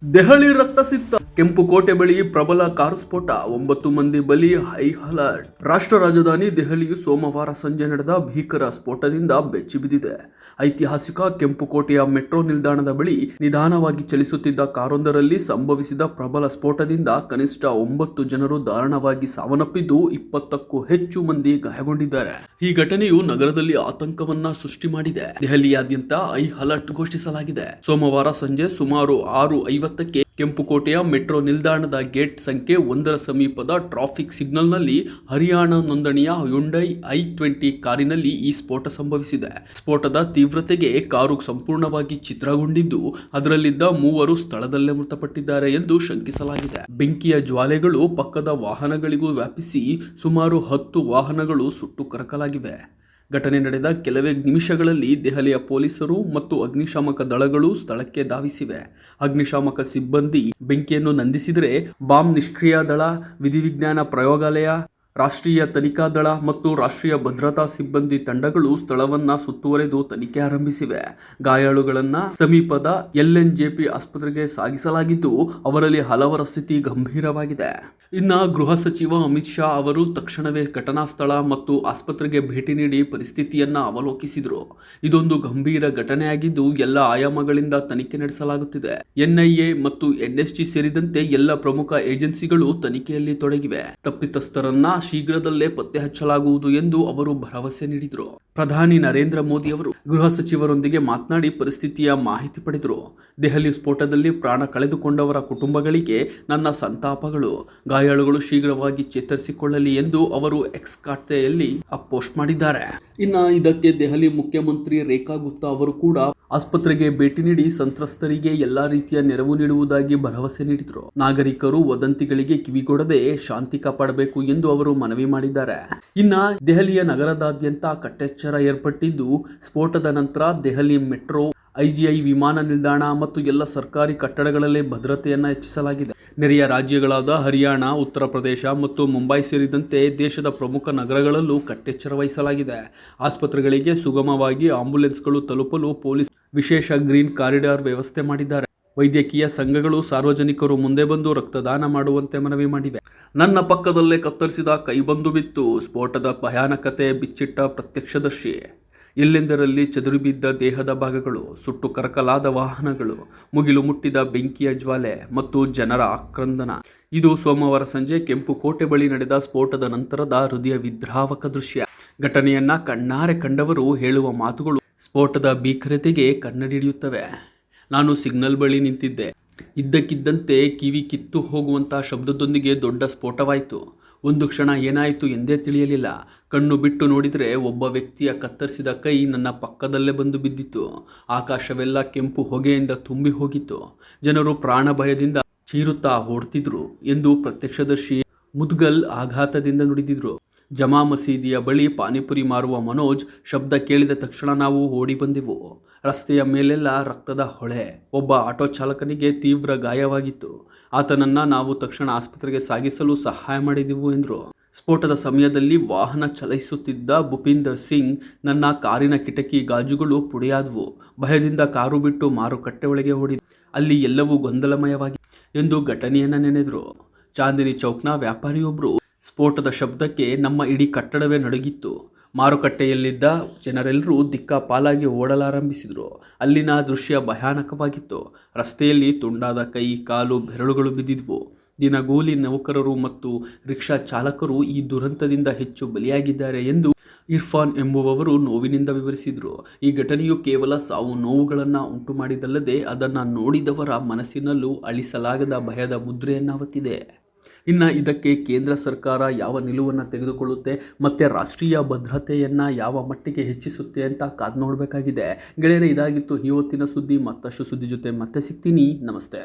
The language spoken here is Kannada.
ದೆಹಲಿ ರಕ್ತಸಿಕ್ತ ಕೆಂಪುಕೋಟೆ ಬಳಿ ಪ್ರಬಲ ಕಾರು ಸ್ಫೋಟ 9 ಮಂದಿ ಬಲಿ ಹೈ ಅಲರ್ಟ್. ರಾಷ್ಟ್ರ ರಾಜಧಾನಿ ದೆಹಲಿಯು ಸೋಮವಾರ ಸಂಜೆ ನಡೆದ ಭೀಕರ ಸ್ಫೋಟದಿಂದ ಬೆಚ್ಚಿಬಿದ್ದಿದೆ. ಐತಿಹಾಸಿಕ ಕೆಂಪುಕೋಟೆಯ ಮೆಟ್ರೋ ನಿಲ್ದಾಣದ ಬಳಿ ನಿಧಾನವಾಗಿ ಚಲಿಸುತ್ತಿದ್ದ ಕಾರೊಂದರಲ್ಲಿ ಸಂಭವಿಸಿದ ಪ್ರಬಲ ಸ್ಫೋಟದಿಂದ ಕನಿಷ್ಠ 9 ಜನರು ದಾರುಣವಾಗಿ ಸಾವನ್ನಪ್ಪಿದ್ದು 20ಕ್ಕೂ ಹೆಚ್ಚು ಮಂದಿ ಗಾಯಗೊಂಡಿದ್ದಾರೆ. ಈ ಘಟನೆಯು ನಗರದಲ್ಲಿ ಆತಂಕವನ್ನ ಸೃಷ್ಟಿ ಮಾಡಿದೆ. ದೆಹಲಿಯಾದ್ಯಂತ ಹೈ ಅಲರ್ಟ್ ಘೋಷಿಸಲಾಗಿದೆ. ಸೋಮವಾರ ಸಂಜೆ ಸುಮಾರು 6:50ಕ್ಕೆ ಕೆಂಪುಕೋಟೆಯ ಮೆಟ್ರೋ ನಿಲ್ದಾಣದ ಗೇಟ್ ಸಂಖ್ಯೆ 1 ಸಮೀಪದ ಟ್ರಾಫಿಕ್ ಸಿಗ್ನಲ್ನಲ್ಲಿ ಹರಿಯಾಣ ನೋಂದಣಿಯ ಹ್ಯುಂಡೈ i20 ಕಾರಿನಲ್ಲಿ ಈ ಸ್ಫೋಟ ಸಂಭವಿಸಿದೆ. ಸ್ಫೋಟದ ತೀವ್ರತೆಗೆ ಕಾರು ಸಂಪೂರ್ಣವಾಗಿ ಛಿದ್ರಗೊಂಡಿದ್ದು ಅದರಲ್ಲಿದ್ದ 3 ಸ್ಥಳದಲ್ಲೇ ಮೃತಪಟ್ಟಿದ್ದಾರೆ ಎಂದು ಶಂಕಿಸಲಾಗಿದೆ. ಬೆಂಕಿಯ ಜ್ವಾಲೆಗಳು ಪಕ್ಕದ ವಾಹನಗಳಿಗೂ ವ್ಯಾಪಿಸಿ ಸುಮಾರು 10 ವಾಹನಗಳು ಸುಟ್ಟು ಕರಕಲಾಗಿವೆ. ಘಟನೆ ನಡೆದ ಕೆಲವೇ ನಿಮಿಷಗಳಲ್ಲಿ ದೆಹಲಿಯ ಪೊಲೀಸರು ಮತ್ತು ಅಗ್ನಿಶಾಮಕ ದಳಗಳು ಸ್ಥಳಕ್ಕೆ ಧಾವಿಸಿವೆ. ಅಗ್ನಿಶಾಮಕ ಸಿಬ್ಬಂದಿ ಬೆಂಕಿಯನ್ನು ನಂದಿಸಿದರೆ ಬಾಂಬ್ ನಿಷ್ಕ್ರಿಯ ದಳ, ವಿಧಿವಿಜ್ಞಾನ ಪ್ರಯೋಗಾಲಯ, ರಾಷ್ಟ್ರೀಯ ತನಿಖಾ ದಳ ಮತ್ತು ರಾಷ್ಟ್ರೀಯ ಭದ್ರತಾ ಸಿಬ್ಬಂದಿ ತಂಡಗಳು ಸ್ಥಳವನ್ನ ಸುತ್ತುವರೆದು ತನಿಖೆ ಆರಂಭಿಸಿವೆ. ಗಾಯಾಳುಗಳನ್ನ ಸಮೀಪದ LNJP ಆಸ್ಪತ್ರೆಗೆ ಸಾಗಿಸಲಾಗಿದ್ದು ಅವರಲ್ಲಿ ಹಲವರ ಸ್ಥಿತಿ ಗಂಭೀರವಾಗಿದೆ. ಇನ್ನು ಗೃಹ ಸಚಿವ ಅಮಿತ್ ಶಾ ಅವರು ತಕ್ಷಣವೇ ಘಟನಾ ಸ್ಥಳ ಮತ್ತು ಆಸ್ಪತ್ರೆಗೆ ಭೇಟಿ ನೀಡಿ ಪರಿಸ್ಥಿತಿಯನ್ನ ಅವಲೋಕಿಸಿದರು. ಇದೊಂದು ಗಂಭೀರ ಘಟನೆಯಾಗಿದ್ದು ಎಲ್ಲ ಆಯಾಮಗಳಿಂದ ತನಿಖೆ ನಡೆಸಲಾಗುತ್ತಿದೆ. NIA ಮತ್ತು NSG ಸೇರಿದಂತೆ ಎಲ್ಲ ಪ್ರಮುಖ ಏಜೆನ್ಸಿಗಳು ತನಿಖೆಯಲ್ಲಿ ತೊಡಗಿವೆ. ತಪ್ಪಿತಸ್ಥರನ್ನ ಶೀಘ್ರದಲ್ಲೇ ಪತ್ತೆ ಹಚ್ಚಲಾಗುವುದು ಎಂದು ಅವರು ಭರವಸೆ ನೀಡಿದರು. ಪ್ರಧಾನಿ ನರೇಂದ್ರ ಮೋದಿ ಅವರು ಗೃಹ ಸಚಿವರೊಂದಿಗೆ ಮಾತನಾಡಿ ಪರಿಸ್ಥಿತಿಯ ಮಾಹಿತಿ ಪಡೆದರು. ದೆಹಲಿ ಸ್ಫೋಟದಲ್ಲಿ ಪ್ರಾಣ ಕಳೆದುಕೊಂಡವರ ಕುಟುಂಬಗಳಿಗೆ ನನ್ನ ಸಂತಾಪಗಳು. ಗಾಯಾಳುಗಳು ಶೀಘ್ರವಾಗಿ ಚೇತರಿಸಿಕೊಳ್ಳಲಿ ಎಂದು ಅವರು ಎಕ್ಸ್ ಖಾತೆಯಲ್ಲಿ ಪೋಸ್ಟ್ ಮಾಡಿದ್ದಾರೆ. ಇನ್ನು ಇದಕ್ಕೆ ದೆಹಲಿ ಮುಖ್ಯಮಂತ್ರಿ ರೇಖಾ ಗುಪ್ತಾ ಅವರು ಕೂಡ ಆಸ್ಪತ್ರೆಗೆ ಭೇಟಿ ನೀಡಿ ಸಂತ್ರಸ್ತರಿಗೆ ಎಲ್ಲಾ ರೀತಿಯ ನೆರವು ನೀಡುವುದಾಗಿ ಭರವಸೆ ನೀಡಿದರು. ನಾಗರಿಕರು ವದಂತಿಗಳಿಗೆ ಕಿವಿಗೊಡದೆ ಶಾಂತಿ ಕಾಪಾಡಬೇಕು ಎಂದು ಅವರು ಮನವಿ ಮಾಡಿದ್ದಾರೆ. ಇನ್ನ ದೆಹಲಿಯ ನಗರದಾದ್ಯಂತ ಕಟ್ಟೆಚ್ಚರ ಏರ್ಪಟ್ಟಿದ್ದು ಸ್ಫೋಟದ ನಂತರ ದೆಹಲಿ ಮೆಟ್ರೋ, IGI ವಿಮಾನ ನಿಲ್ದಾಣ ಮತ್ತು ಎಲ್ಲ ಸರ್ಕಾರಿ ಕಟ್ಟಡಗಳಲ್ಲಿ ಭದ್ರತೆಯನ್ನು ಹೆಚ್ಚಿಸಲಾಗಿದೆ. ನೆರೆಯ ರಾಜ್ಯಗಳಾದ ಹರಿಯಾಣ, ಉತ್ತರ ಪ್ರದೇಶ ಮತ್ತು ಮುಂಬೈ ಸೇರಿದಂತೆ ದೇಶದ ಪ್ರಮುಖ ನಗರಗಳಲ್ಲೂ ಕಟ್ಟೆಚ್ಚರ ವಹಿಸಲಾಗಿದೆ. ಆಸ್ಪತ್ರೆಗಳಿಗೆ ಸುಗಮವಾಗಿ ಆಂಬ್ಯುಲೆನ್ಸ್ಗಳು ತಲುಪಲು ಪೊಲೀಸ್ ವಿಶೇಷ ಗ್ರೀನ್ ಕಾರಿಡಾರ್ ವ್ಯವಸ್ಥೆ ಮಾಡಿದ್ದಾರೆ. ವೈದ್ಯಕೀಯ ಸಂಘಗಳು ಸಾರ್ವಜನಿಕರು ಮುಂದೆ ಬಂದು ರಕ್ತದಾನ ಮಾಡುವಂತೆ ಮನವಿ ಮಾಡಿವೆ. ನನ್ನ ಪಕ್ಕದಲ್ಲೇ ಕತ್ತರಿಸಿದ ಕೈ ಬಂದು ಬಿತ್ತು. ಸ್ಫೋಟದ ಭಯಾನಕತೆ ಬಿಚ್ಚಿಟ್ಟ ಪ್ರತ್ಯಕ್ಷದರ್ಶಿ. ಎಲ್ಲೆಂದರಲ್ಲಿ ಚದುರಿಬಿದ್ದ ದೇಹದ ಭಾಗಗಳು, ಸುಟ್ಟು ಕರಕಲಾದ ವಾಹನಗಳು, ಮುಗಿಲು ಮುಟ್ಟಿದ ಬೆಂಕಿಯ ಜ್ವಾಲೆ ಮತ್ತು ಜನರ ಆಕ್ರಂದನ. ಇದು ಸೋಮವಾರ ಸಂಜೆ ಕೆಂಪುಕೋಟೆ ಬಳಿ ನಡೆದ ಸ್ಫೋಟದ ನಂತರದ ಹೃದಯ ವಿದ್ರಾವಕ ದೃಶ್ಯ. ಘಟನೆಯನ್ನ ಕಣ್ಣಾರೆ ಕಂಡವರು ಹೇಳುವ ಮಾತುಗಳು ಸ್ಫೋಟದ ಭೀಕರತೆಗೆ ಕನ್ನಡಿ ಹಿಡಿಯುತ್ತವೆ. ನಾನು ಸಿಗ್ನಲ್ ಬಳಿ ನಿಂತಿದ್ದೆ. ಇದ್ದಕ್ಕಿದ್ದಂತೆ ಕಿವಿ ಕಿತ್ತು ಹೋಗುವಂತಹ ಶಬ್ದದೊಂದಿಗೆ ದೊಡ್ಡ ಸ್ಫೋಟವಾಯಿತು. ಒಂದು ಕ್ಷಣ ಏನಾಯಿತು ಎಂದೇ ತಿಳಿಯಲಿಲ್ಲ. ಕಣ್ಣು ಬಿಟ್ಟು ನೋಡಿದರೆ ಒಬ್ಬ ವ್ಯಕ್ತಿಯ ಕತ್ತರಿಸಿದ ಕೈ ನನ್ನ ಪಕ್ಕದಲ್ಲೇ ಬಂದು ಬಿದ್ದಿತ್ತು. ಆಕಾಶವೆಲ್ಲ ಕೆಂಪು ಹೊಗೆಯಿಂದ ತುಂಬಿ ಹೋಗಿತ್ತು. ಜನರು ಪ್ರಾಣ ಭಯದಿಂದ ಚೀರುತ್ತಾ ಓಡ್ತಿದ್ರು ಎಂದು ಪ್ರತ್ಯಕ್ಷದರ್ಶಿ ಮುದ್ಗಲ್ ಆಘಾತದಿಂದ ನುಡಿದಿದ್ರು. ಜಮಾ ಮಸೀದಿಯ ಬಳಿ ಪಾನಿಪುರಿ ಮಾರುವ ಮನೋಜ್, ಶಬ್ದ ಕೇಳಿದ ತಕ್ಷಣ ನಾವು ಓಡಿ ಬಂದೆವು. ರಸ್ತೆಯ ಮೇಲೆಲ್ಲ ರಕ್ತದ ಹೊಳೆ. ಒಬ್ಬ ಆಟೋ ಚಾಲಕನಿಗೆ ತೀವ್ರ ಗಾಯವಾಗಿತ್ತು. ಆತನನ್ನ ನಾವು ತಕ್ಷಣ ಆಸ್ಪತ್ರೆಗೆ ಸಾಗಿಸಲು ಸಹಾಯ ಮಾಡಿದೆವು ಎಂದರು. ಸ್ಫೋಟದ ಸಮಯದಲ್ಲಿ ವಾಹನ ಚಲಾಯಿಸುತ್ತಿದ್ದ ಭೂಪಿಂದರ್ ಸಿಂಗ್, ನನ್ನ ಕಾರಿನ ಕಿಟಕಿ ಗಾಜುಗಳು ಪುಡಿಯಾದವು. ಭಯದಿಂದ ಕಾರು ಬಿಟ್ಟು ಮಾರುಕಟ್ಟೆ ಒಳಗೆ ಓಡಿದೆ. ಅಲ್ಲಿ ಎಲ್ಲವೂ ಗೊಂದಲಮಯವಾಗಿ ಎಂದು ಘಟನೆಯನ್ನ ನೆನೆದರು. ಚಾಂದಿನಿ ಚೌಕ್ನ ವ್ಯಾಪಾರಿಯೊಬ್ಬರು, ಸ್ಫೋಟದ ಶಬ್ದಕ್ಕೆ ನಮ್ಮ ಇಡೀ ಕಟ್ಟಡವೇ ನಡುಗಿತ್ತು. ಮಾರುಕಟ್ಟೆಯಲ್ಲಿದ್ದ ಜನರೆಲ್ಲರೂ ದಿಕ್ಕಾಪಾಲಾಗಿ ಓಡಲಾರಂಭಿಸಿದರು. ಅಲ್ಲಿನ ದೃಶ್ಯ ಭಯಾನಕವಾಗಿತ್ತು. ರಸ್ತೆಯಲ್ಲಿ ತುಂಡಾದ ಕೈ, ಕಾಲು, ಬೆರಳುಗಳು ಬಿದ್ದಿದ್ವು. ದಿನಗೂಲಿ ನೌಕರರು ಮತ್ತು ರಿಕ್ಷಾ ಚಾಲಕರು ಈ ದುರಂತದಿಂದ ಹೆಚ್ಚು ಬಲಿಯಾಗಿದ್ದಾರೆ ಎಂದು ಇರ್ಫಾನ್ ಎಂಬುವವರು ನೋವಿನಿಂದ ವಿವರಿಸಿದರು. ಈ ಘಟನೆಯು ಕೇವಲ ಸಾವು ನೋವುಗಳನ್ನು ಉಂಟು ಮಾಡಿದಲ್ಲದೆ ಅದನ್ನು ನೋಡಿದವರ ಮನಸ್ಸಿನಲ್ಲೂ ಅಳಿಸಲಾಗದ ಭಯದ ಮುದ್ರೆಯನ್ನು ಹೊತ್ತಿದೆ. ಇನ್ನು ಇದಕ್ಕೆ ಕೇಂದ್ರ ಸರ್ಕಾರ ಯಾವ ನಿಲುವನ್ನು ತೆಗೆದುಕೊಳ್ಳುತ್ತೆ ಮತ್ತು ರಾಷ್ಟ್ರೀಯ ಭದ್ರತೆಯನ್ನು ಯಾವ ಮಟ್ಟಿಗೆ ಹೆಚ್ಚಿಸುತ್ತೆ ಅಂತ ಕಾದು ನೋಡಬೇಕಾಗಿದೆ. ಗೆಳೆಯರೇ, ಇದಾಗಿತ್ತು ಇವತ್ತಿನ ಸುದ್ದಿ. ಮತ್ತಷ್ಟು ಸುದ್ದಿ ಜೊತೆ ಮತ್ತೆ ಸಿಗ್ತೀನಿ. ನಮಸ್ತೆ.